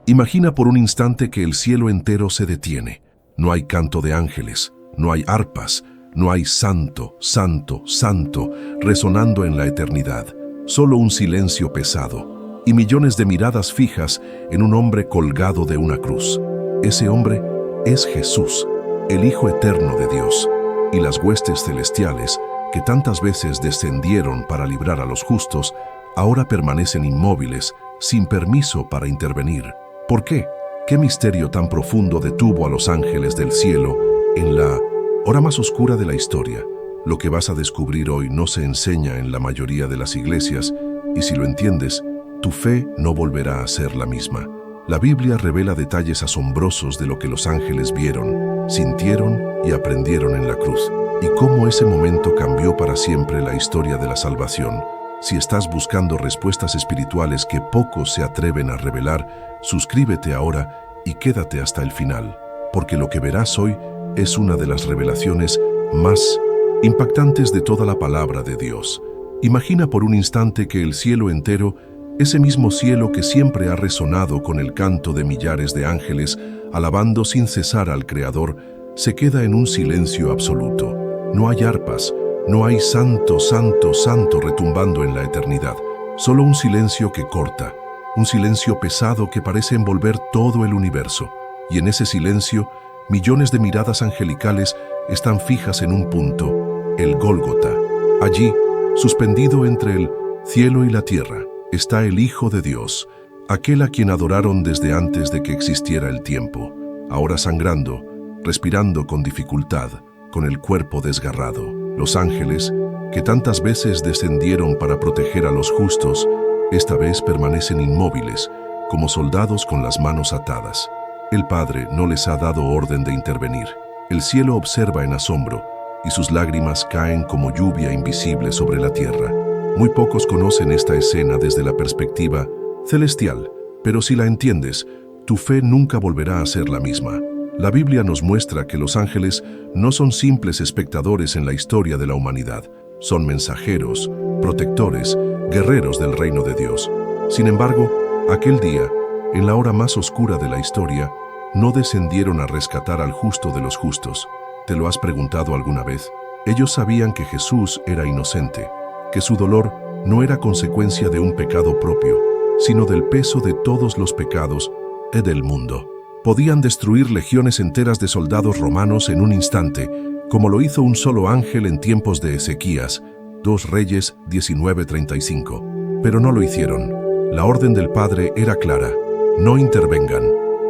Imagina por un instante que el cielo entero se detiene. No hay canto de ángeles, no hay arpas, no hay santo, santo, santo resonando en la eternidad. Solo un silencio pesado y millones de miradas fijas en un hombre colgado de una cruz. Ese hombre es Jesús, el Hijo eterno de Dios, y las huestes celestiales que tantas veces descendieron para librar a los justos, ahora permanecen inmóviles, sin permiso para intervenir. ¿Por qué? ¿Qué misterio tan profundo detuvo a los ángeles del cielo en la hora más oscura de la historia? Lo que vas a descubrir hoy no se enseña en la mayoría de las iglesias, y si lo entiendes, tu fe no volverá a ser la misma. La Biblia revela detalles asombrosos de lo que los ángeles vieron, sintieron y aprendieron en la cruz, y cómo ese momento cambió para siempre la historia de la salvación. Si estás buscando respuestas espirituales que pocos se atreven a revelar, suscríbete ahora y quédate hasta el final, porque lo que verás hoy es una de las revelaciones más impactantes de toda la palabra de Dios. Imagina por un instante que el cielo entero, ese mismo cielo que siempre ha resonado con el canto de millares de ángeles, alabando sin cesar al Creador, se queda en un silencio absoluto. No hay arpas, no hay santo, santo, santo retumbando en la eternidad. Solo un silencio que corta, un silencio pesado que parece envolver todo el universo. Y en ese silencio, millones de miradas angelicales están fijas en un punto, el Gólgota. Allí, suspendido entre el cielo y la tierra, está el Hijo de Dios, aquel a quien adoraron desde antes de que existiera el tiempo, ahora sangrando, respirando con dificultad, con el cuerpo desgarrado. Los ángeles, que tantas veces descendieron para proteger a los justos, esta vez permanecen inmóviles, como soldados con las manos atadas. El Padre no les ha dado orden de intervenir. El cielo observa en asombro, y sus lágrimas caen como lluvia invisible sobre la tierra. Muy pocos conocen esta escena desde la perspectiva celestial, pero si la entiendes, tu fe nunca volverá a ser la misma. La Biblia nos muestra que los ángeles no son simples espectadores en la historia de la humanidad, son mensajeros, protectores, guerreros del reino de Dios. Sin embargo, aquel día, en la hora más oscura de la historia, no descendieron a rescatar al justo de los justos. ¿Te lo has preguntado alguna vez? Ellos sabían que Jesús era inocente, que su dolor no era consecuencia de un pecado propio, sino del peso de todos los pecados del mundo. Podían destruir legiones enteras de soldados romanos en un instante, como lo hizo un solo ángel en tiempos de Ezequías, 2 Reyes 19:35. Pero no lo hicieron. La orden del Padre era clara: no intervengan.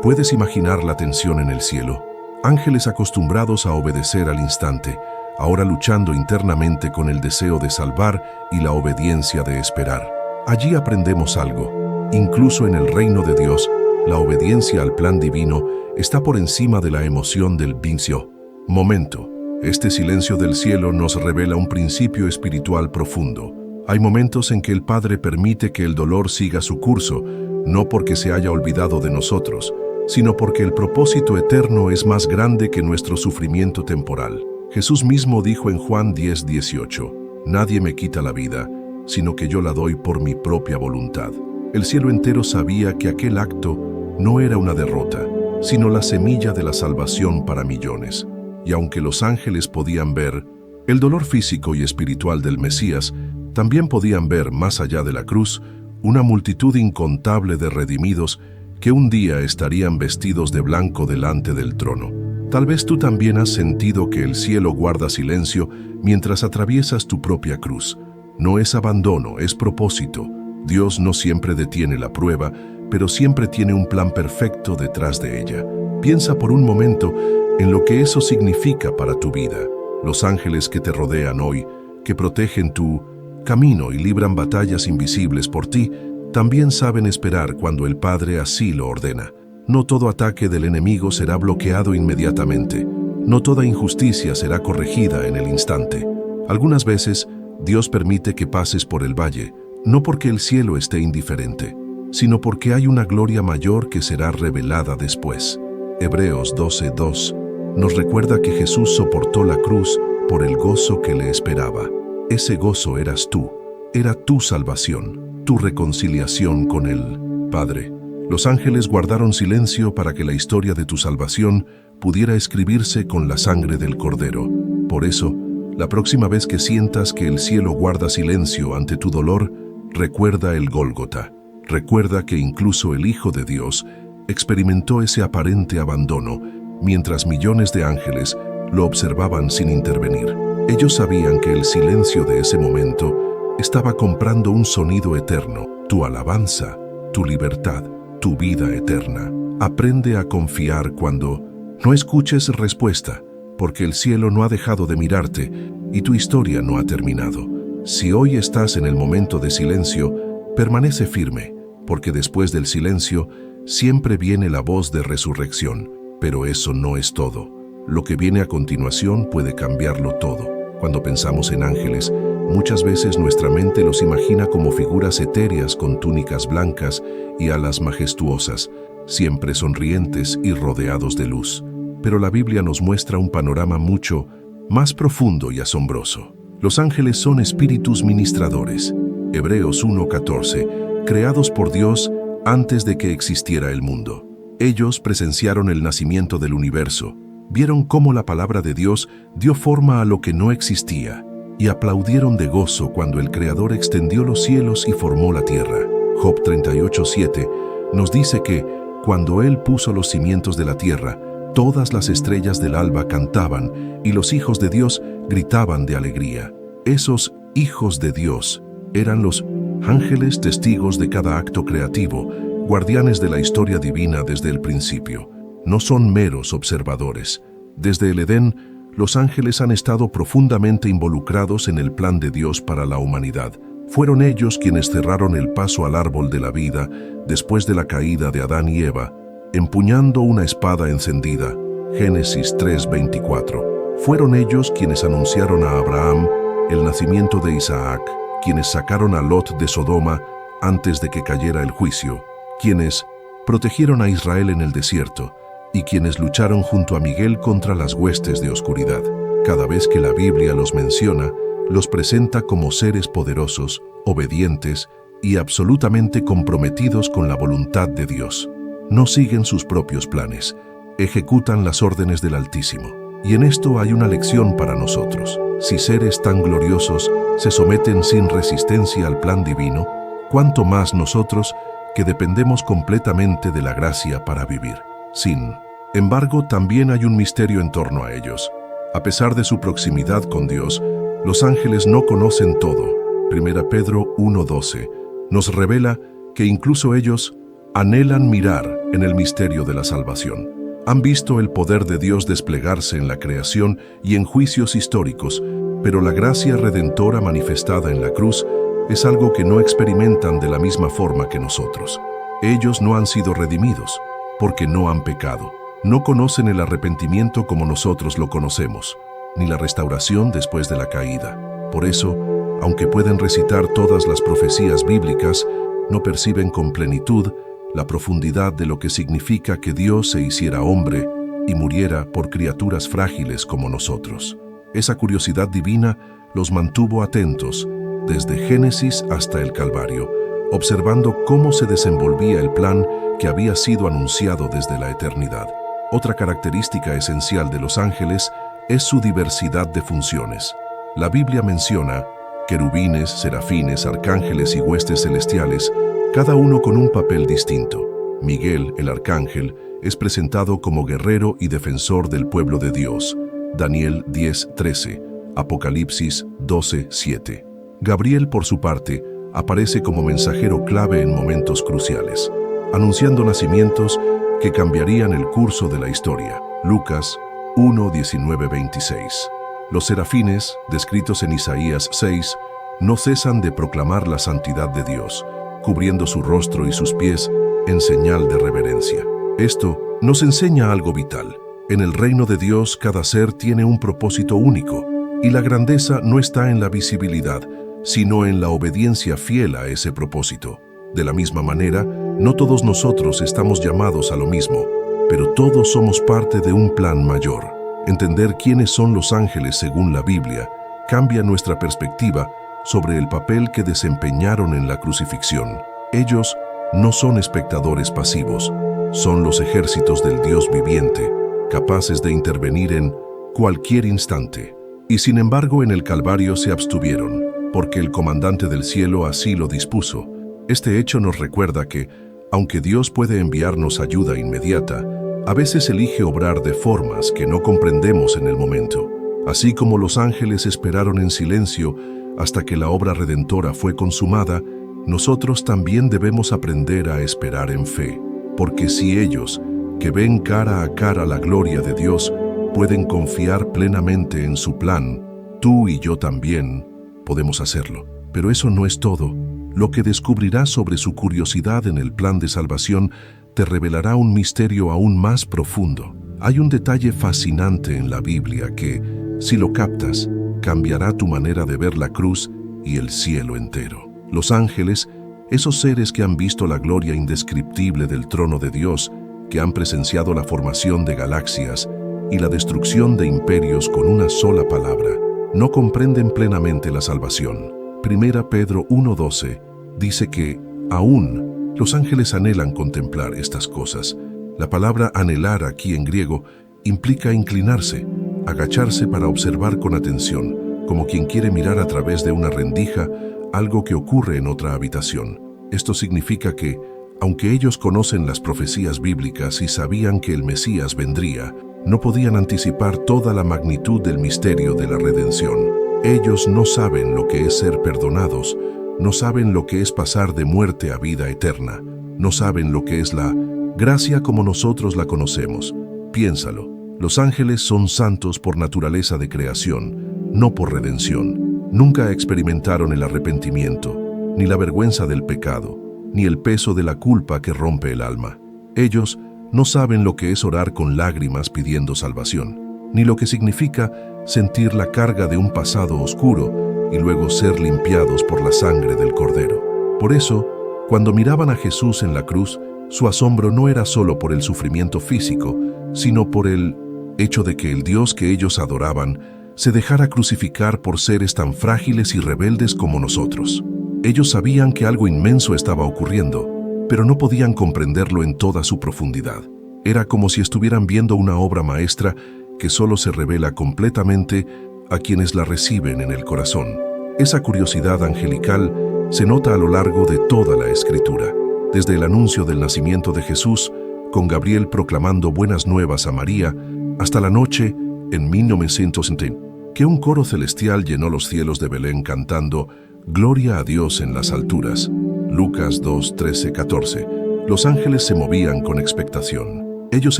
¿Puedes imaginar la tensión en el cielo? Ángeles acostumbrados a obedecer al instante, ahora luchando internamente con el deseo de salvar y la obediencia de esperar. Allí aprendemos algo. Incluso en el reino de Dios, la obediencia al plan divino está por encima de la emoción del vicio. Momento. Este silencio del cielo nos revela un principio espiritual profundo. Hay momentos en que el Padre permite que el dolor siga su curso, no porque se haya olvidado de nosotros, sino porque el propósito eterno es más grande que nuestro sufrimiento temporal. Jesús mismo dijo en Juan 10:18, «Nadie me quita la vida, sino que yo la doy por mi propia voluntad». El cielo entero sabía que aquel acto no era una derrota, sino la semilla de la salvación para millones. Y aunque los ángeles podían ver el dolor físico y espiritual del Mesías, también podían ver, más allá de la cruz, una multitud incontable de redimidos que un día estarían vestidos de blanco delante del trono. Tal vez tú también has sentido que el cielo guarda silencio mientras atraviesas tu propia cruz. No es abandono, es propósito. Dios no siempre detiene la prueba, pero siempre tiene un plan perfecto detrás de ella. Piensa por un momento en lo que eso significa para tu vida. Los ángeles que te rodean hoy, que protegen tu camino y libran batallas invisibles por ti, también saben esperar cuando el Padre así lo ordena. No todo ataque del enemigo será bloqueado inmediatamente. No toda injusticia será corregida en el instante. Algunas veces, Dios permite que pases por el valle, no porque el cielo esté indiferente, sino porque hay una gloria mayor que será revelada después. Hebreos 12:2 nos recuerda que Jesús soportó la cruz por el gozo que le esperaba. Ese gozo eras tú, era tu salvación, tu reconciliación con el Padre. Los ángeles guardaron silencio para que la historia de tu salvación pudiera escribirse con la sangre del Cordero. Por eso, la próxima vez que sientas que el cielo guarda silencio ante tu dolor, recuerda el Gólgota. Recuerda que incluso el Hijo de Dios experimentó ese aparente abandono, mientras millones de ángeles lo observaban sin intervenir. Ellos sabían que el silencio de ese momento estaba comprando un sonido eterno, tu alabanza, tu libertad, tu vida eterna. Aprende a confiar cuando no escuches respuesta, porque el cielo no ha dejado de mirarte y tu historia no ha terminado. Si hoy estás en el momento de silencio, permanece firme, porque después del silencio siempre viene la voz de resurrección. Pero eso no es todo. Lo que viene a continuación puede cambiarlo todo. Cuando pensamos en ángeles, muchas veces nuestra mente los imagina como figuras etéreas con túnicas blancas y alas majestuosas, siempre sonrientes y rodeados de luz. Pero la Biblia nos muestra un panorama mucho más profundo y asombroso. Los ángeles son espíritus ministradores. Hebreos 1:14, creados por Dios antes de que existiera el mundo. Ellos presenciaron el nacimiento del universo, vieron cómo la palabra de Dios dio forma a lo que no existía, y aplaudieron de gozo cuando el Creador extendió los cielos y formó la tierra. Job 38:7 nos dice que, cuando Él puso los cimientos de la tierra, todas las estrellas del alba cantaban y los hijos de Dios gritaban de alegría. Esos hijos de Dios eran los ángeles testigos de cada acto creativo, guardianes de la historia divina desde el principio. No son meros observadores. Desde el Edén, los ángeles han estado profundamente involucrados en el plan de Dios para la humanidad. Fueron ellos quienes cerraron el paso al árbol de la vida después de la caída de Adán y Eva, empuñando una espada encendida. Génesis 3:24. Fueron ellos quienes anunciaron a Abraham el nacimiento de Isaac, quienes sacaron a Lot de Sodoma antes de que cayera el juicio, quienes protegieron a Israel en el desierto y quienes lucharon junto a Miguel contra las huestes de oscuridad. Cada vez que la Biblia los menciona, los presenta como seres poderosos, obedientes y absolutamente comprometidos con la voluntad de Dios. No siguen sus propios planes, ejecutan las órdenes del Altísimo. Y en esto hay una lección para nosotros. Si seres tan gloriosos se someten sin resistencia al plan divino, ¿cuánto más nosotros que dependemos completamente de la gracia para vivir? Sin embargo, también hay un misterio en torno a ellos. A pesar de su proximidad con Dios, los ángeles no conocen todo. 1 Pedro 1:12 nos revela que incluso ellos anhelan mirar en el misterio de la salvación. Han visto el poder de Dios desplegarse en la creación y en juicios históricos, pero la gracia redentora manifestada en la cruz es algo que no experimentan de la misma forma que nosotros. Ellos no han sido redimidos, porque no han pecado. No conocen el arrepentimiento como nosotros lo conocemos, ni la restauración después de la caída. Por eso, aunque pueden recitar todas las profecías bíblicas, no perciben con plenitud la profundidad de lo que significa que Dios se hiciera hombre y muriera por criaturas frágiles como nosotros. Esa curiosidad divina los mantuvo atentos desde Génesis hasta el Calvario, observando cómo se desenvolvía el plan que había sido anunciado desde la eternidad. Otra característica esencial de los ángeles es su diversidad de funciones. La Biblia menciona querubines, serafines, arcángeles y huestes celestiales, cada uno con un papel distinto. Miguel, el arcángel, es presentado como guerrero y defensor del pueblo de Dios. Daniel 10:13, Apocalipsis 12:7. Gabriel, por su parte, aparece como mensajero clave en momentos cruciales, anunciando nacimientos que cambiarían el curso de la historia. Lucas 1:19-26. Los serafines, descritos en Isaías 6, no cesan de proclamar la santidad de Dios, cubriendo su rostro y sus pies en señal de reverencia. Esto nos enseña algo vital. En el reino de Dios, cada ser tiene un propósito único, y la grandeza no está en la visibilidad, sino en la obediencia fiel a ese propósito. De la misma manera, no todos nosotros estamos llamados a lo mismo, pero todos somos parte de un plan mayor. Entender quiénes son los ángeles según la Biblia cambia nuestra perspectiva sobre el papel que desempeñaron en la crucifixión. Ellos no son espectadores pasivos, son los ejércitos del Dios viviente, capaces de intervenir en cualquier instante. Y sin embargo en el Calvario se abstuvieron, porque el comandante del cielo así lo dispuso. Este hecho nos recuerda que, aunque Dios puede enviarnos ayuda inmediata, a veces elige obrar de formas que no comprendemos en el momento. Así como los ángeles esperaron en silencio hasta que la obra redentora fue consumada, nosotros también debemos aprender a esperar en fe, porque si ellos, que ven cara a cara la gloria de Dios, pueden confiar plenamente en su plan, tú y yo también podemos hacerlo. Pero eso no es todo. Lo que descubrirás sobre su curiosidad en el plan de salvación te revelará un misterio aún más profundo. Hay un detalle fascinante en la Biblia que, si lo captas, cambiará tu manera de ver la cruz y el cielo entero. Los ángeles, esos seres que han visto la gloria indescriptible del trono de Dios, que han presenciado la formación de galaxias y la destrucción de imperios con una sola palabra, no comprenden plenamente la salvación. 1 Pedro 1:12 dice que, aún, los ángeles anhelan contemplar estas cosas. La palabra anhelar aquí en griego implica inclinarse, agacharse para observar con atención, como quien quiere mirar a través de una rendija algo que ocurre en otra habitación. Esto significa que, aunque ellos conocen las profecías bíblicas y sabían que el Mesías vendría, no podían anticipar toda la magnitud del misterio de la redención. Ellos no saben lo que es ser perdonados, no saben lo que es pasar de muerte a vida eterna, no saben lo que es la gracia como nosotros la conocemos. Piénsalo, los ángeles son santos por naturaleza de creación, no por redención. Nunca experimentaron el arrepentimiento, ni la vergüenza del pecado, ni el peso de la culpa que rompe el alma. Ellos no saben lo que es orar con lágrimas pidiendo salvación, ni lo que significa sentir la carga de un pasado oscuro y luego ser limpiados por la sangre del Cordero. Por eso, cuando miraban a Jesús en la cruz, su asombro no era solo por el sufrimiento físico, sino por el hecho de que el Dios que ellos adoraban se dejara crucificar por seres tan frágiles y rebeldes como nosotros. Ellos sabían que algo inmenso estaba ocurriendo, pero no podían comprenderlo en toda su profundidad. Era como si estuvieran viendo una obra maestra que solo se revela completamente a quienes la reciben en el corazón. Esa curiosidad angelical se nota a lo largo de toda la Escritura, desde el anuncio del nacimiento de Jesús, con Gabriel proclamando buenas nuevas a María, hasta la noche, en 1970, que un coro celestial llenó los cielos de Belén cantando «Gloria a Dios en las alturas». Lucas 2, 13, 14. Los ángeles se movían con expectación. Ellos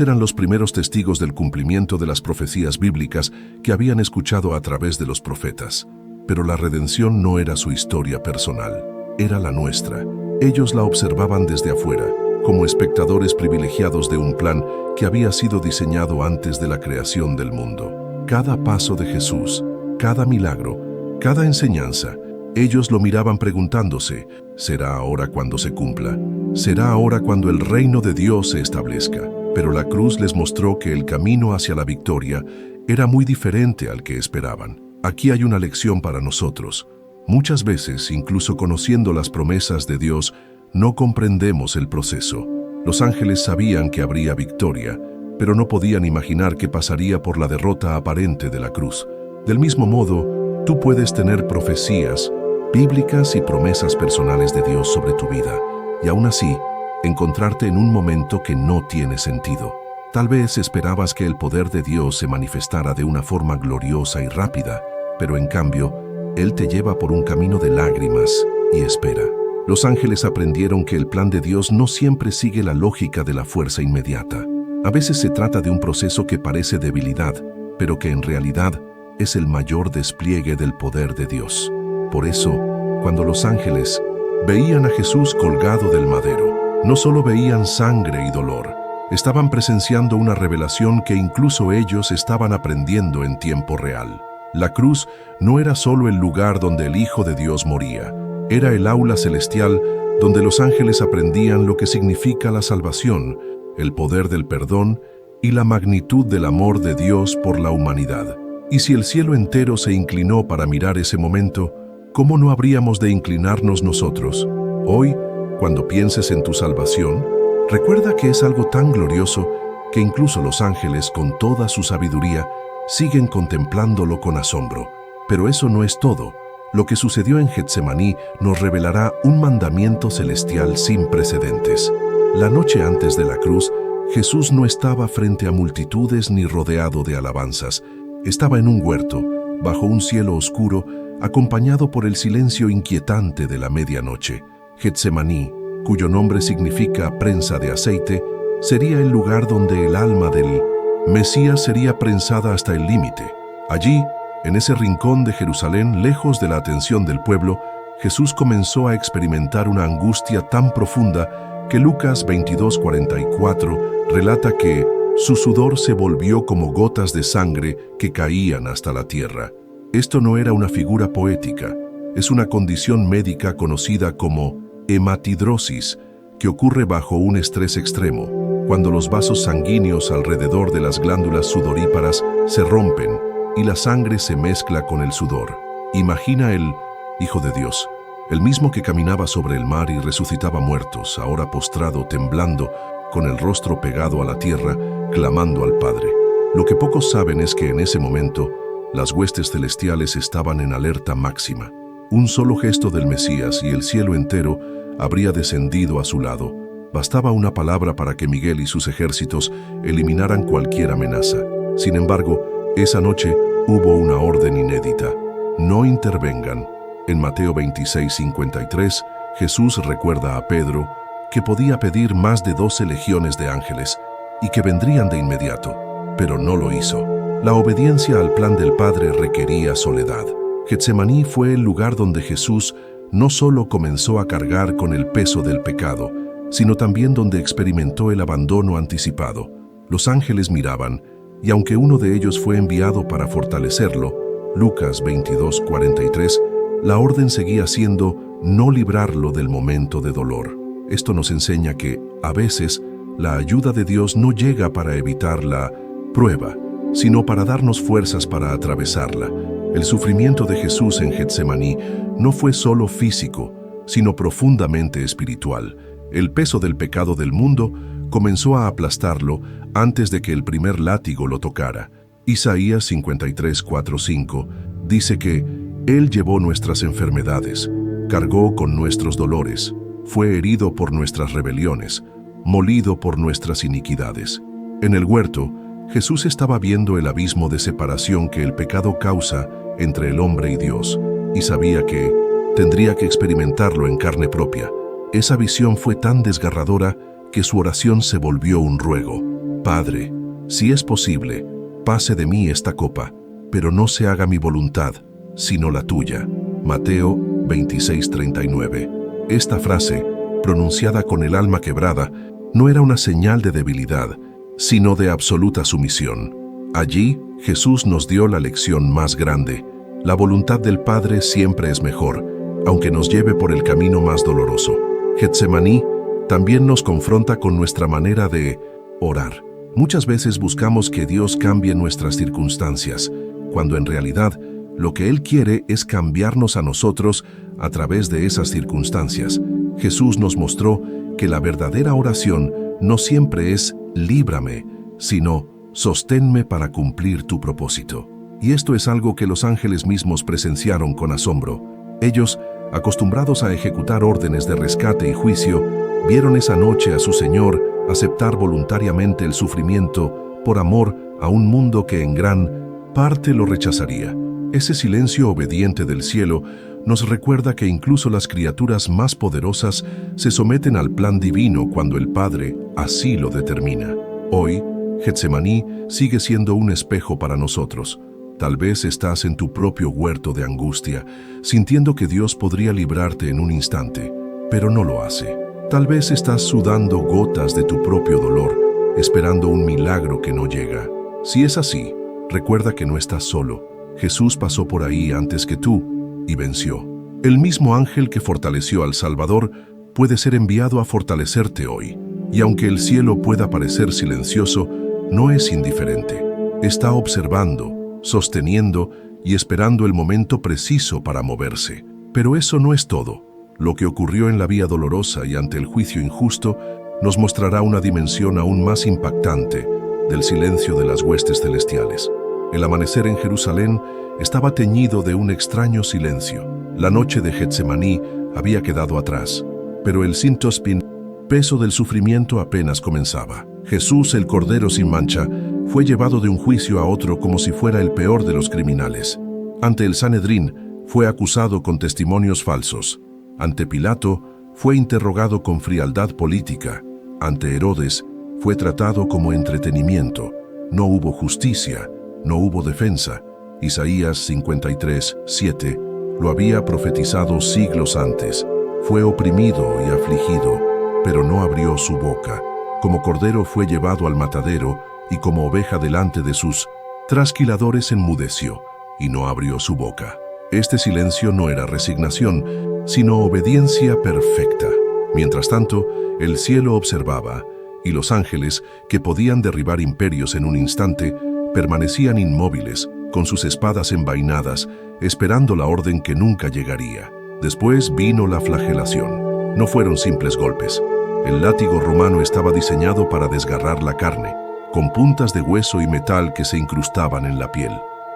eran los primeros testigos del cumplimiento de las profecías bíblicas que habían escuchado a través de los profetas. Pero la redención no era su historia personal, era la nuestra. Ellos la observaban desde afuera, como espectadores privilegiados de un plan que había sido diseñado antes de la creación del mundo. Cada paso de Jesús, cada milagro, cada enseñanza, ellos lo miraban preguntándose, ¿será ahora cuando se cumpla? ¿Será ahora cuando el reino de Dios se establezca? Pero la cruz les mostró que el camino hacia la victoria era muy diferente al que esperaban. Aquí hay una lección para nosotros. Muchas veces, incluso conociendo las promesas de Dios, no comprendemos el proceso. Los ángeles sabían que habría victoria, pero no podían imaginar qué pasaría por la derrota aparente de la cruz. Del mismo modo, tú puedes tener profecías bíblicas y promesas personales de Dios sobre tu vida, y aún así, encontrarte en un momento que no tiene sentido. Tal vez esperabas que el poder de Dios se manifestara de una forma gloriosa y rápida, pero en cambio, Él te lleva por un camino de lágrimas y espera. Los ángeles aprendieron que el plan de Dios no siempre sigue la lógica de la fuerza inmediata. A veces se trata de un proceso que parece debilidad, pero que en realidad es el mayor despliegue del poder de Dios. Por eso, cuando los ángeles veían a Jesús colgado del madero, no solo veían sangre y dolor, estaban presenciando una revelación que incluso ellos estaban aprendiendo en tiempo real. La cruz no era solo el lugar donde el Hijo de Dios moría, era el aula celestial donde los ángeles aprendían lo que significa la salvación, el poder del perdón y la magnitud del amor de Dios por la humanidad. Y si el cielo entero se inclinó para mirar ese momento, ¿cómo no habríamos de inclinarnos nosotros? Hoy, Cuando pienses en tu salvación, recuerda que es algo tan glorioso que incluso los ángeles, con toda su sabiduría, siguen contemplándolo con asombro. Pero eso no es todo. Lo que sucedió en Getsemaní nos revelará un mandamiento celestial sin precedentes. La noche antes de la cruz, Jesús no estaba frente a multitudes ni rodeado de alabanzas. Estaba en un huerto, bajo un cielo oscuro, acompañado por el silencio inquietante de la medianoche. Getsemaní, cuyo nombre significa prensa de aceite, sería el lugar donde el alma del Mesías sería prensada hasta el límite. Allí, en ese rincón de Jerusalén, lejos de la atención del pueblo, Jesús comenzó a experimentar una angustia tan profunda que Lucas 22:44 relata que su sudor se volvió como gotas de sangre que caían hasta la tierra. Esto no era una figura poética, es una condición médica conocida como hematidrosis, que ocurre bajo un estrés extremo, cuando los vasos sanguíneos alrededor de las glándulas sudoríparas se rompen y la sangre se mezcla con el sudor. Imagina el Hijo de Dios, el mismo que caminaba sobre el mar y resucitaba muertos, ahora postrado, temblando, con el rostro pegado a la tierra, clamando al Padre. Lo que pocos saben es que en ese momento, las huestes celestiales estaban en alerta máxima. Un solo gesto del Mesías y el cielo entero habría descendido a su lado. Bastaba una palabra para que Miguel y sus ejércitos eliminaran cualquier amenaza. Sin embargo, esa noche hubo una orden inédita: no intervengan. En Mateo 26:53, Jesús recuerda a Pedro que podía pedir más de 12 legiones de ángeles y que vendrían de inmediato, pero no lo hizo. La obediencia al plan del Padre requería soledad. Getsemaní fue el lugar donde Jesús no solo comenzó a cargar con el peso del pecado, sino también donde experimentó el abandono anticipado. Los ángeles miraban, y aunque uno de ellos fue enviado para fortalecerlo, Lucas 22:43, la orden seguía siendo no librarlo del momento de dolor. Esto nos enseña que, a veces, la ayuda de Dios no llega para evitar la prueba, sino para darnos fuerzas para atravesarla. El sufrimiento de Jesús en Getsemaní no fue solo físico, sino profundamente espiritual. El peso del pecado del mundo comenzó a aplastarlo antes de que el primer látigo lo tocara. Isaías 53:4-5 dice que Él llevó nuestras enfermedades, cargó con nuestros dolores, fue herido por nuestras rebeliones, molido por nuestras iniquidades. En el huerto, Jesús estaba viendo el abismo de separación que el pecado causa entre el hombre y Dios, y sabía que tendría que experimentarlo en carne propia. Esa visión fue tan desgarradora que su oración se volvió un ruego: Padre, si es posible, pase de mí esta copa, pero no se haga mi voluntad, sino la tuya. Mateo 26:39. Esta frase, pronunciada con el alma quebrada, no era una señal de debilidad, sino de absoluta sumisión. Allí, Jesús nos dio la lección más grande: la voluntad del Padre siempre es mejor, aunque nos lleve por el camino más doloroso. Getsemaní también nos confronta con nuestra manera de orar. Muchas veces buscamos que Dios cambie nuestras circunstancias, cuando en realidad lo que Él quiere es cambiarnos a nosotros a través de esas circunstancias. Jesús nos mostró que la verdadera oración no siempre es líbrame, sino sosténme para cumplir tu propósito. Y esto es algo que los ángeles mismos presenciaron con asombro. Ellos, acostumbrados a ejecutar órdenes de rescate y juicio, vieron esa noche a su Señor aceptar voluntariamente el sufrimiento por amor a un mundo que en gran parte lo rechazaría. Ese silencio obediente del cielo nos recuerda que incluso las criaturas más poderosas se someten al plan divino cuando el Padre así lo determina. Hoy, Getsemaní sigue siendo un espejo para nosotros. Tal vez estás en tu propio huerto de angustia, sintiendo que Dios podría librarte en un instante, pero no lo hace. Tal vez estás sudando gotas de tu propio dolor, esperando un milagro que no llega. Si es así, recuerda que no estás solo. Jesús pasó por ahí antes que tú y venció. El mismo ángel que fortaleció al Salvador puede ser enviado a fortalecerte hoy. Y aunque el cielo pueda parecer silencioso, no es indiferente. Está observando, sosteniendo y esperando el momento preciso para moverse. Pero eso no es todo. Lo que ocurrió en la Vía Dolorosa y ante el juicio injusto nos mostrará una dimensión aún más impactante del silencio de las huestes celestiales. El amanecer en Jerusalén estaba teñido de un extraño silencio. La noche de Getsemaní había quedado atrás, pero el sintospin, peso del sufrimiento, apenas comenzaba. Jesús, el Cordero sin mancha, fue llevado de un juicio a otro como si fuera el peor de los criminales. Ante el Sanedrín fue acusado con testimonios falsos. Ante Pilato fue interrogado con frialdad política. Ante Herodes fue tratado como entretenimiento. No hubo justicia, no hubo defensa. Isaías 53:7 lo había profetizado siglos antes. Fue oprimido y afligido, pero no abrió su boca. Como cordero fue llevado al matadero, y como oveja delante de sus trasquiladores enmudeció, y no abrió su boca. Este silencio no era resignación, sino obediencia perfecta. Mientras tanto, el cielo observaba, y los ángeles, que podían derribar imperios en un instante, permanecían inmóviles, con sus espadas envainadas, esperando la orden que nunca llegaría. Después vino la flagelación. No fueron simples golpes. El látigo romano estaba diseñado para desgarrar la carne, con puntas de hueso y metal que se incrustaban en la piel.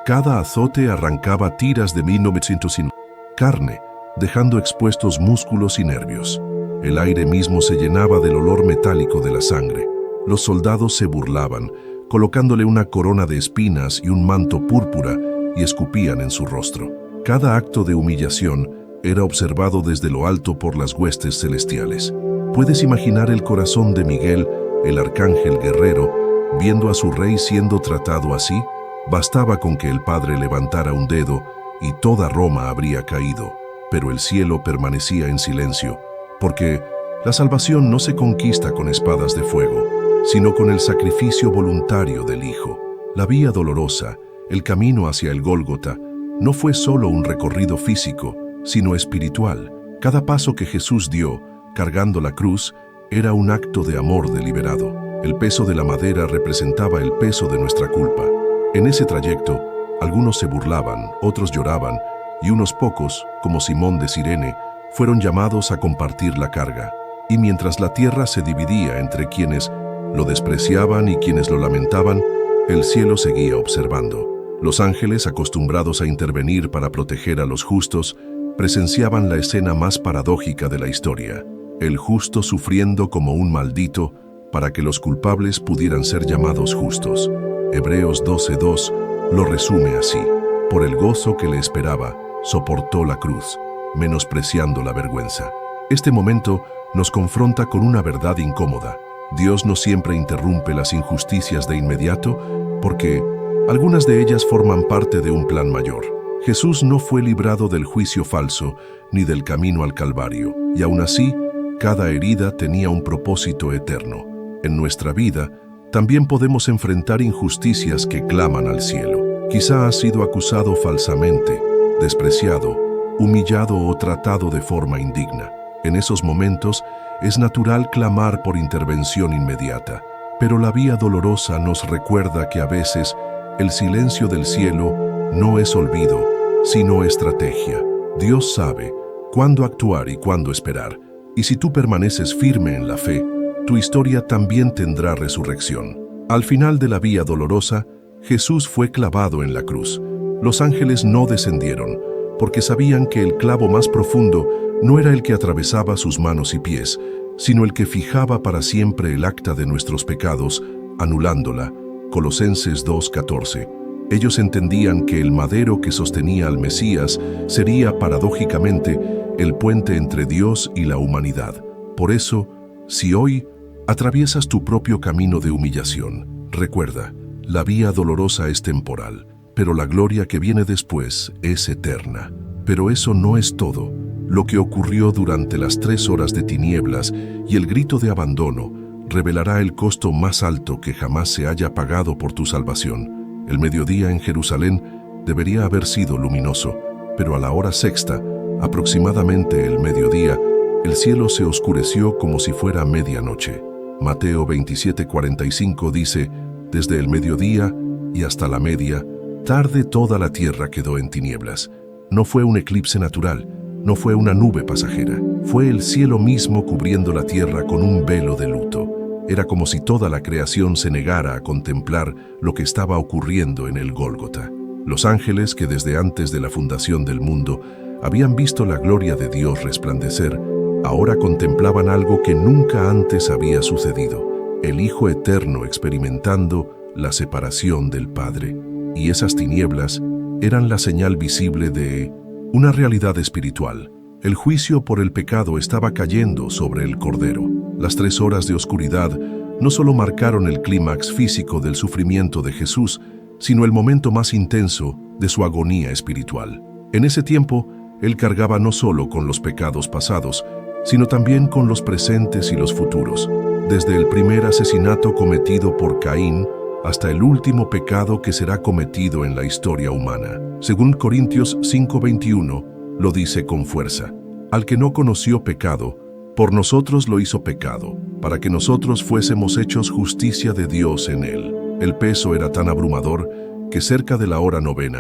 Cada azote arrancaba tiras de 1900 carne, dejando expuestos músculos y nervios. El aire mismo se llenaba del olor metálico de la sangre. Los soldados se burlaban, colocándole una corona de espinas y un manto púrpura, y escupían en su rostro. Cada acto de humillación era observado desde lo alto por las huestes celestiales. ¿Puedes imaginar el corazón de Miguel, el arcángel guerrero, viendo a su rey siendo tratado así? Bastaba con que el Padre levantara un dedo y toda Roma habría caído, pero el cielo permanecía en silencio, porque la salvación no se conquista con espadas de fuego, sino con el sacrificio voluntario del Hijo. La Vía Dolorosa, el camino hacia el Gólgota, no fue solo un recorrido físico, sino espiritual. Cada paso que Jesús dio, cargando la cruz, era un acto de amor deliberado. El peso de la madera representaba el peso de nuestra culpa. En ese trayecto, algunos se burlaban, otros lloraban, y unos pocos, como Simón de Cirene, fueron llamados a compartir la carga. Y mientras la tierra se dividía entre quienes lo despreciaban y quienes lo lamentaban, el cielo seguía observando. Los ángeles, acostumbrados a intervenir para proteger a los justos, presenciaban la escena más paradójica de la historia. El justo sufriendo como un maldito para que los culpables pudieran ser llamados justos. Hebreos 12:2 lo resume así: por el gozo que le esperaba, soportó la cruz, menospreciando la vergüenza. Este momento nos confronta con una verdad incómoda. Dios no siempre interrumpe las injusticias de inmediato, porque algunas de ellas forman parte de un plan mayor. Jesús no fue librado del juicio falso ni del camino al Calvario, y aún así, cada herida tenía un propósito eterno. En nuestra vida, también podemos enfrentar injusticias que claman al cielo. Quizá has sido acusado falsamente, despreciado, humillado o tratado de forma indigna. En esos momentos, es natural clamar por intervención inmediata, pero la Vía Dolorosa nos recuerda que a veces el silencio del cielo no es olvido, sino estrategia. Dios sabe cuándo actuar y cuándo esperar, y si tú permaneces firme en la fe, tu historia también tendrá resurrección. Al final de la Vía Dolorosa, Jesús fue clavado en la cruz. Los ángeles no descendieron, porque sabían que el clavo más profundo no era el que atravesaba sus manos y pies, sino el que fijaba para siempre el acta de nuestros pecados, anulándola. Colosenses 2:14. Ellos entendían que el madero que sostenía al Mesías sería, paradójicamente, el puente entre Dios y la humanidad. Por eso, si hoy atraviesas tu propio camino de humillación, recuerda, la Vía Dolorosa es temporal, pero la gloria que viene después es eterna. Pero eso no es todo. Lo que ocurrió durante las 3 horas de tinieblas y el grito de abandono revelará el costo más alto que jamás se haya pagado por tu salvación. El mediodía en Jerusalén debería haber sido luminoso, pero a la hora sexta, aproximadamente el mediodía, el cielo se oscureció como si fuera medianoche. Mateo 27:45 dice: desde el mediodía y hasta la media, tarde toda la tierra quedó en tinieblas. No fue un eclipse natural, no fue una nube pasajera, fue el cielo mismo cubriendo la tierra con un velo de luto. Era como si toda la creación se negara a contemplar lo que estaba ocurriendo en el Gólgota. Los ángeles que desde antes de la fundación del mundo habían visto la gloria de Dios resplandecer, ahora contemplaban algo que nunca antes había sucedido: el Hijo Eterno experimentando la separación del Padre. Y esas tinieblas eran la señal visible de una realidad espiritual. El juicio por el pecado estaba cayendo sobre el Cordero. Las 3 horas de oscuridad no solo marcaron el clímax físico del sufrimiento de Jesús, sino el momento más intenso de su agonía espiritual. En ese tiempo, Él cargaba no solo con los pecados pasados, sino también con los presentes y los futuros, desde el primer asesinato cometido por Caín hasta el último pecado que será cometido en la historia humana. Según Corintios 5:21, lo dice con fuerza: al que no conoció pecado, por nosotros lo hizo pecado, para que nosotros fuésemos hechos justicia de Dios en él. El peso era tan abrumador que cerca de la hora 9,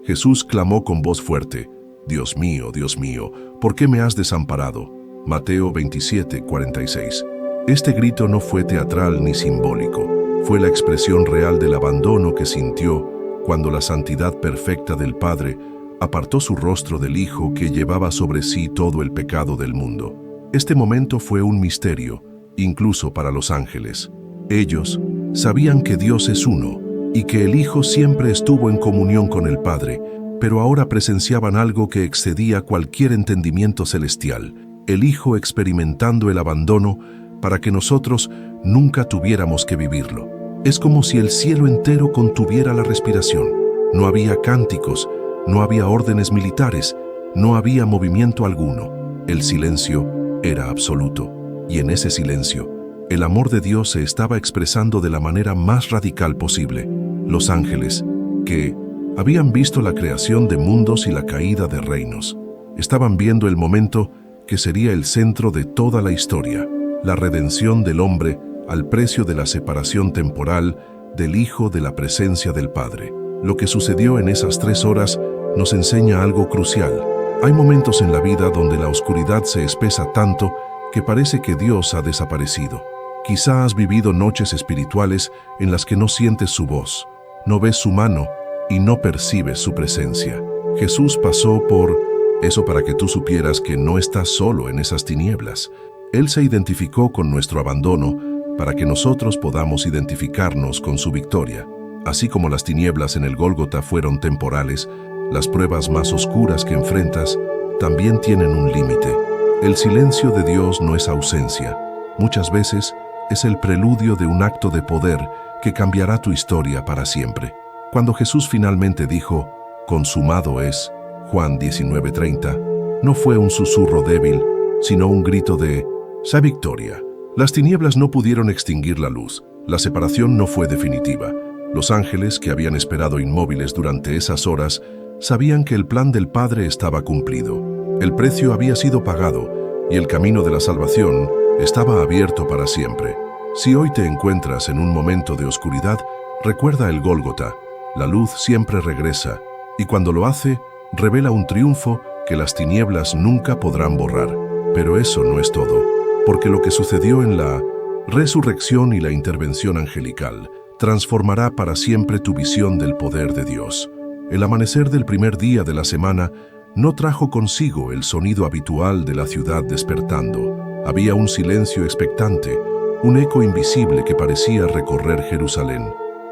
Jesús clamó con voz fuerte: Dios mío, ¿por qué me has desamparado? Mateo 27:46. Este grito no fue teatral ni simbólico, fue la expresión real del abandono que sintió cuando la santidad perfecta del Padre apartó su rostro del Hijo que llevaba sobre sí todo el pecado del mundo. Este momento fue un misterio, incluso para los ángeles. Ellos sabían que Dios es uno y que el Hijo siempre estuvo en comunión con el Padre, pero ahora presenciaban algo que excedía cualquier entendimiento celestial: el Hijo experimentando el abandono para que nosotros nunca tuviéramos que vivirlo. Es como si el cielo entero contuviera la respiración. No había cánticos, no había órdenes militares, no había movimiento alguno. El silencio era absoluto, y en ese silencio, el amor de Dios se estaba expresando de la manera más radical posible. Los ángeles, que habían visto la creación de mundos y la caída de reinos, estaban viendo el momento que sería el centro de toda la historia: la redención del hombre al precio de la separación temporal del Hijo de la presencia del Padre. Lo que sucedió en esas 3 horas nos enseña algo crucial. Hay momentos en la vida donde la oscuridad se espesa tanto que parece que Dios ha desaparecido. Quizá has vivido noches espirituales en las que no sientes su voz, no ves su mano y no percibes su presencia. Jesús pasó por eso para que tú supieras que no estás solo en esas tinieblas. Él se identificó con nuestro abandono para que nosotros podamos identificarnos con su victoria. Así como las tinieblas en el Gólgota fueron temporales, las pruebas más oscuras que enfrentas también tienen un límite. El silencio de Dios no es ausencia. Muchas veces es el preludio de un acto de poder que cambiará tu historia para siempre. Cuando Jesús finalmente dijo: consumado es, Juan 19:30, no fue un susurro débil, sino un grito de esa victoria. Las tinieblas no pudieron extinguir la luz. La separación no fue definitiva. Los ángeles, que habían esperado inmóviles durante esas horas, sabían que el plan del Padre estaba cumplido. El precio había sido pagado y el camino de la salvación estaba abierto para siempre. Si hoy te encuentras en un momento de oscuridad, recuerda el Gólgota. La luz siempre regresa, y cuando lo hace, revela un triunfo que las tinieblas nunca podrán borrar. Pero eso no es todo, porque lo que sucedió en la resurrección y la intervención angelical transformará para siempre tu visión del poder de Dios. El amanecer del primer día de la semana no trajo consigo el sonido habitual de la ciudad despertando. Había un silencio expectante, un eco invisible que parecía recorrer Jerusalén.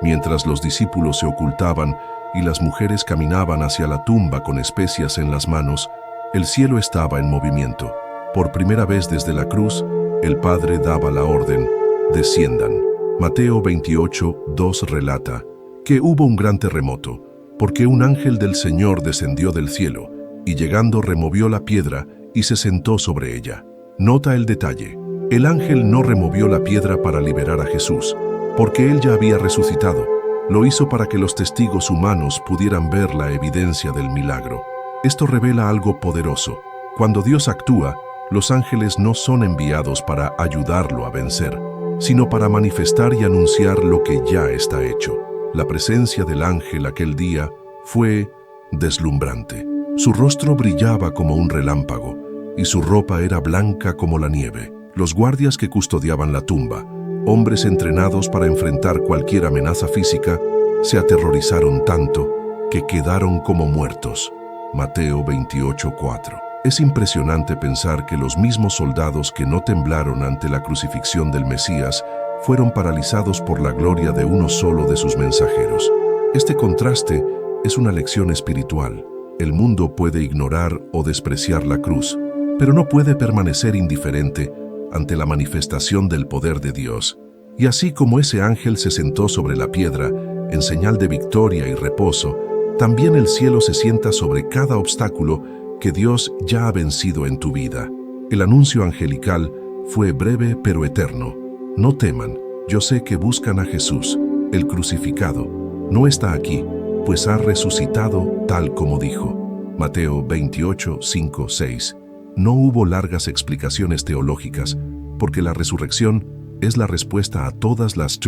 Mientras los discípulos se ocultaban y las mujeres caminaban hacia la tumba con especias en las manos, el cielo estaba en movimiento. Por primera vez desde la cruz, el Padre daba la orden: desciendan. Mateo 28:2 relata que hubo un gran terremoto, porque un ángel del Señor descendió del cielo, y llegando removió la piedra y se sentó sobre ella. Nota el detalle: el ángel no removió la piedra para liberar a Jesús, porque él ya había resucitado. Lo hizo para que los testigos humanos pudieran ver la evidencia del milagro. Esto revela algo poderoso. Cuando Dios actúa, los ángeles no son enviados para ayudarlo a vencer, sino para manifestar y anunciar lo que ya está hecho. La presencia del ángel aquel día fue deslumbrante. Su rostro brillaba como un relámpago, y su ropa era blanca como la nieve. Los guardias que custodiaban la tumba, hombres entrenados para enfrentar cualquier amenaza física, se aterrorizaron tanto que quedaron como muertos. Mateo 28:4. Es impresionante pensar que los mismos soldados que no temblaron ante la crucifixión del Mesías fueron paralizados por la gloria de uno solo de sus mensajeros. Este contraste es una lección espiritual. El mundo puede ignorar o despreciar la cruz, pero no puede permanecer indiferente ante la manifestación del poder de Dios. Y así como ese ángel se sentó sobre la piedra en señal de victoria y reposo, también el cielo se sienta sobre cada obstáculo que Dios ya ha vencido en tu vida. El anuncio angelical fue breve pero eterno. No teman, yo sé que buscan a Jesús, el crucificado. No está aquí, pues ha resucitado tal como dijo. Mateo 28:5-6. No hubo largas explicaciones teológicas, porque la resurrección es la respuesta a todas las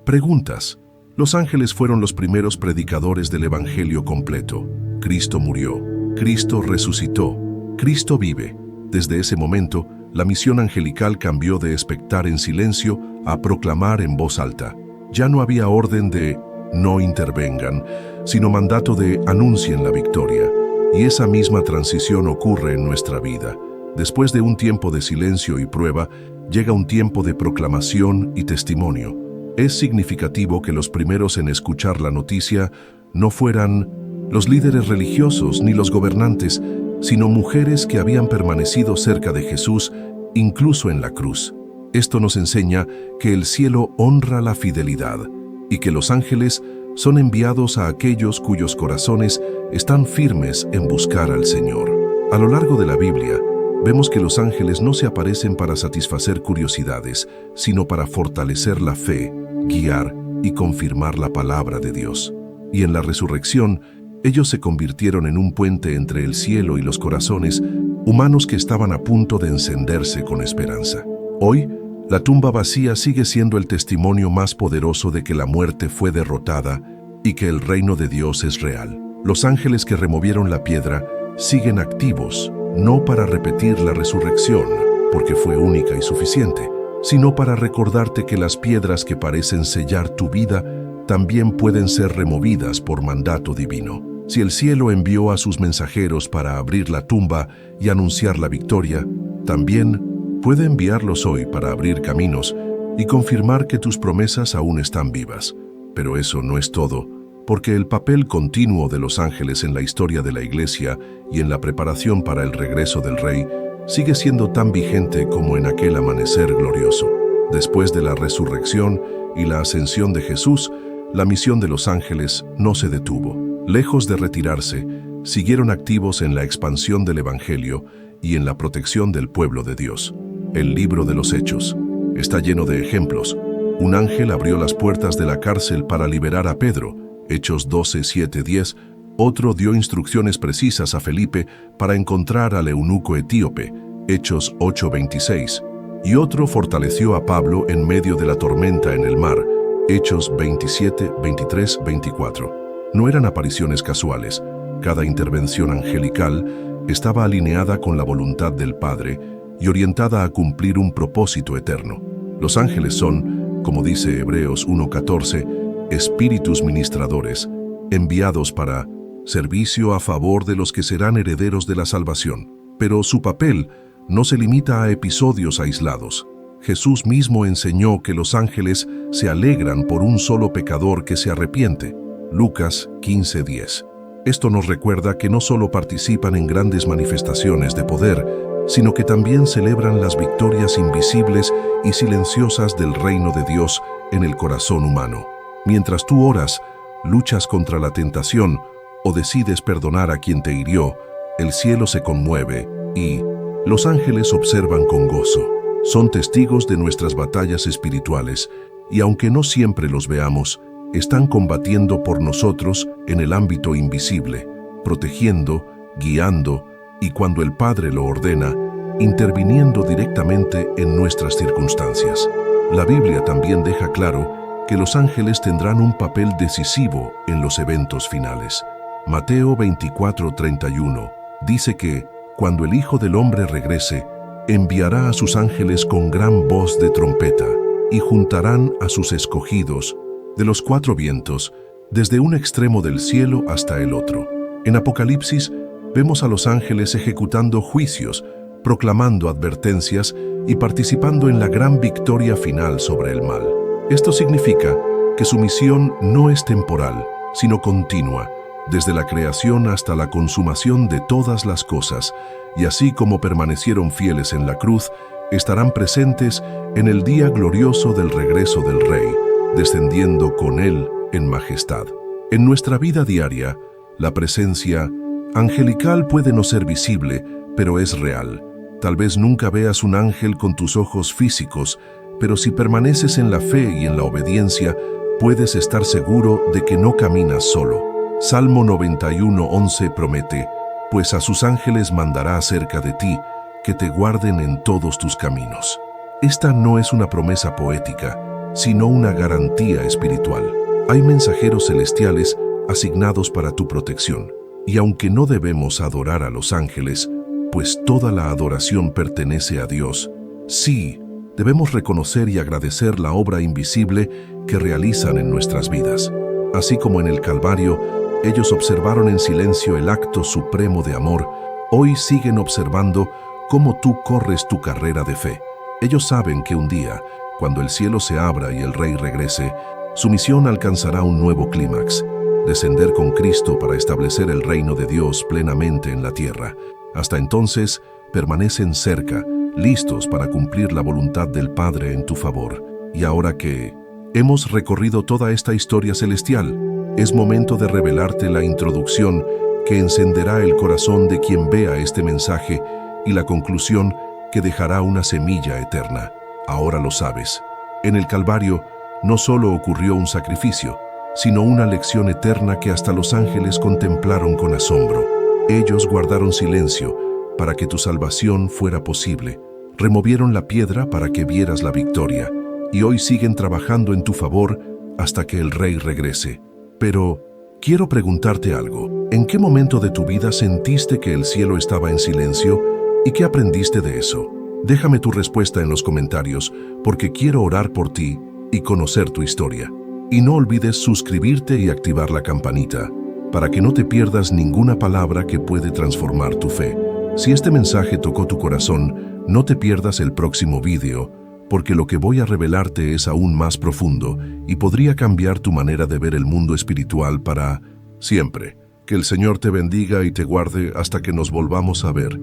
preguntas. Los ángeles fueron los primeros predicadores del Evangelio completo. Cristo murió, Cristo resucitó, Cristo vive. Desde ese momento, la misión angelical cambió de expectar en silencio a proclamar en voz alta. Ya no había orden de no intervengan, sino mandato de anuncien la victoria. Y esa misma transición ocurre en nuestra vida. Después de un tiempo de silencio y prueba, llega un tiempo de proclamación y testimonio. Es significativo que los primeros en escuchar la noticia no fueran los líderes religiosos ni los gobernantes, sino mujeres que habían permanecido cerca de Jesús, incluso en la cruz. Esto nos enseña que el cielo honra la fidelidad y que los ángeles son enviados a aquellos cuyos corazones están firmes en buscar al Señor. A lo largo de la Biblia, vemos que los ángeles no se aparecen para satisfacer curiosidades, sino para fortalecer la fe, guiar y confirmar la palabra de Dios. Y en la resurrección, ellos se convirtieron en un puente entre el cielo y los corazones humanos que estaban a punto de encenderse con esperanza. Hoy, la tumba vacía sigue siendo el testimonio más poderoso de que la muerte fue derrotada y que el reino de Dios es real. Los ángeles que removieron la piedra siguen activos, no para repetir la resurrección, porque fue única y suficiente, sino para recordarte que las piedras que parecen sellar tu vida también pueden ser removidas por mandato divino. Si el cielo envió a sus mensajeros para abrir la tumba y anunciar la victoria, también puede enviarlos hoy para abrir caminos y confirmar que tus promesas aún están vivas. Pero eso no es todo, porque el papel continuo de los ángeles en la historia de la Iglesia y en la preparación para el regreso del Rey sigue siendo tan vigente como en aquel amanecer glorioso. Después de la resurrección y la ascensión de Jesús, la misión de los ángeles no se detuvo. Lejos de retirarse, siguieron activos en la expansión del Evangelio y en la protección del pueblo de Dios. El libro de los Hechos está lleno de ejemplos. Un ángel abrió las puertas de la cárcel para liberar a Pedro, Hechos 12:7-10. Otro dio instrucciones precisas a Felipe para encontrar al eunuco etíope, Hechos 8:26. Y otro fortaleció a Pablo en medio de la tormenta en el mar, Hechos 27:23-24. No eran apariciones casuales. Cada intervención angelical estaba alineada con la voluntad del Padre y orientada a cumplir un propósito eterno. Los ángeles son, como dice Hebreos 1:14, espíritus ministradores, enviados para servicio a favor de los que serán herederos de la salvación. Pero su papel no se limita a episodios aislados. Jesús mismo enseñó que los ángeles se alegran por un solo pecador que se arrepiente. Lucas 15:10. Esto nos recuerda que no solo participan en grandes manifestaciones de poder, sino que también celebran las victorias invisibles y silenciosas del reino de Dios en el corazón humano. Mientras tú oras, luchas contra la tentación o decides perdonar a quien te hirió, el cielo se conmueve y los ángeles observan con gozo. Son testigos de nuestras batallas espirituales y aunque no siempre los veamos, están combatiendo por nosotros en el ámbito invisible, protegiendo, guiando y cuando el Padre lo ordena, interviniendo directamente en nuestras circunstancias. La Biblia también deja claro que los ángeles tendrán un papel decisivo en los eventos finales. Mateo 24:31 dice que, cuando el Hijo del Hombre regrese, enviará a sus ángeles con gran voz de trompeta, y juntarán a sus escogidos de los cuatro vientos, desde un extremo del cielo hasta el otro. En Apocalipsis vemos a los ángeles ejecutando juicios, proclamando advertencias y participando en la gran victoria final sobre el mal. Esto significa que su misión no es temporal, sino continua, desde la creación hasta la consumación de todas las cosas, y así como permanecieron fieles en la cruz, estarán presentes en el día glorioso del regreso del Rey, descendiendo con Él en majestad. En nuestra vida diaria, la presencia angelical puede no ser visible, pero es real. Tal vez nunca veas un ángel con tus ojos físicos, pero si permaneces en la fe y en la obediencia, puedes estar seguro de que no caminas solo. Salmo 91:11 promete: pues a sus ángeles mandará acerca de ti, que te guarden en todos tus caminos. Esta no es una promesa poética, sino una garantía espiritual. Hay mensajeros celestiales asignados para tu protección. Y aunque no debemos adorar a los ángeles, pues toda la adoración pertenece a Dios, sí, debemos reconocer y agradecer la obra invisible que realizan en nuestras vidas. Así como en el Calvario, ellos observaron en silencio el acto supremo de amor, hoy siguen observando cómo tú corres tu carrera de fe. Ellos saben que un día, cuando el cielo se abra y el Rey regrese, su misión alcanzará un nuevo clímax: descender con Cristo para establecer el reino de Dios plenamente en la tierra. Hasta entonces, permanecen cerca, listos para cumplir la voluntad del Padre en tu favor. Y ahora que hemos recorrido toda esta historia celestial, es momento de revelarte la introducción que encenderá el corazón de quien vea este mensaje y la conclusión que dejará una semilla eterna. Ahora lo sabes. En el Calvario no solo ocurrió un sacrificio, sino una lección eterna que hasta los ángeles contemplaron con asombro. Ellos guardaron silencio para que tu salvación fuera posible. Removieron la piedra para que vieras la victoria, y hoy siguen trabajando en tu favor hasta que el Rey regrese. Pero quiero preguntarte algo. ¿En qué momento de tu vida sentiste que el cielo estaba en silencio y qué aprendiste de eso? Déjame tu respuesta en los comentarios, porque quiero orar por ti y conocer tu historia. Y no olvides suscribirte y activar la campanita para que no te pierdas ninguna palabra que puede transformar tu fe. Si este mensaje tocó tu corazón, no te pierdas el próximo video, porque lo que voy a revelarte es aún más profundo y podría cambiar tu manera de ver el mundo espiritual para siempre. Que el Señor te bendiga y te guarde hasta que nos volvamos a ver.